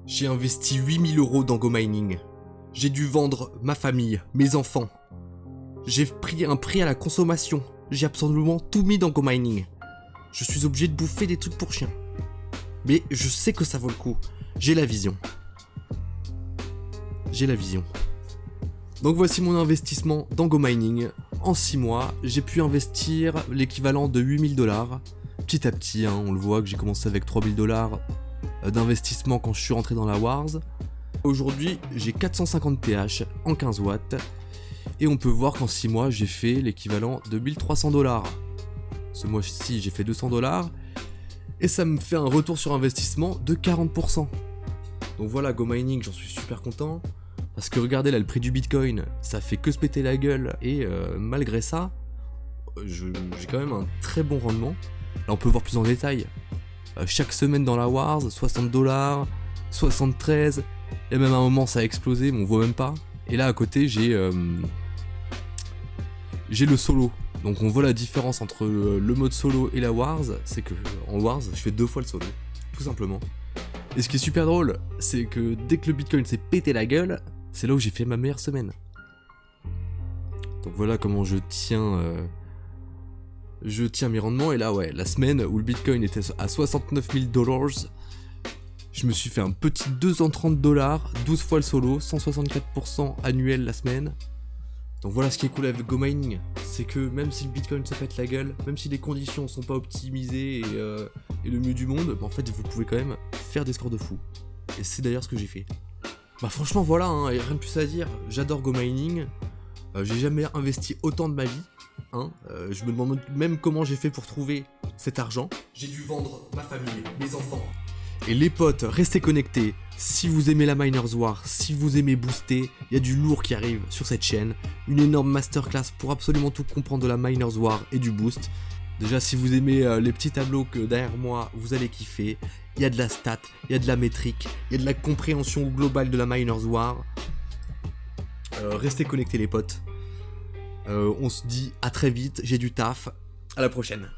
J'ai investi 8000 € dans GoMining. J'ai dû vendre ma famille, mes enfants. J'ai pris un prix à la consommation. J'ai absolument tout mis dans GoMining. Je suis obligé de bouffer des trucs pour chiens. Mais je sais que ça vaut le coup. J'ai la vision. J'ai la vision. Donc voici mon investissement dans GoMining. En 6 mois, j'ai pu investir l'équivalent de 8000 $. Petit à petit, on le voit que j'ai commencé avec 3000 $ d'investissement quand je suis rentré dans la Wars. Aujourd'hui, j'ai 450 TH en 15 watts. Et on peut voir qu'en 6 mois, j'ai fait l'équivalent de 1300 $. Ce mois-ci, j'ai fait 200 $. Et ça me fait un retour sur investissement de 40%. Donc voilà, GoMining, j'en suis super content. Parce que regardez là, le prix du Bitcoin, ça fait que se péter la gueule. Et malgré ça, j'ai quand même un très bon rendement. Là, on peut voir plus en détail. Chaque semaine dans la Wars, 60 $, 73. Et même à un moment, ça a explosé, mais on voit même pas. Et là, à côté, j'ai le solo. Donc on voit la différence entre le mode solo et la Wars. C'est que en Wars, je fais 2 fois le solo. Tout simplement. Et ce qui est super drôle, c'est que dès que le Bitcoin s'est pété la gueule, c'est là où j'ai fait ma meilleure semaine. Donc voilà comment je tiens mes rendements. Et là, ouais, la semaine où le Bitcoin était à 69 000 $, je me suis fait un petit 230 $, 12 fois le solo, 164% annuel la semaine. Donc voilà ce qui est cool avec GoMining, c'est que même si le Bitcoin se pète la gueule, même si les conditions sont pas optimisées et le mieux du monde, en fait vous pouvez quand même faire des scores de fou. Et c'est d'ailleurs ce que j'ai fait. Bah franchement voilà, y a rien de plus à dire, j'adore GoMining, j'ai jamais investi autant de ma vie, je me demande même comment j'ai fait pour trouver cet argent. J'ai dû vendre ma famille, mes enfants. Et les potes, restez connectés. Si vous aimez la Miners War, si vous aimez booster, il y a du lourd qui arrive sur cette chaîne. Une énorme masterclass pour absolument tout comprendre de la Miners War et du boost. Déjà, si vous aimez les petits tableaux que derrière moi, vous allez kiffer. Il y a de la stat, il y a de la métrique, il y a de la compréhension globale de la Miners War. Restez connectés les potes. On se dit à très vite, j'ai du taf. À la prochaine.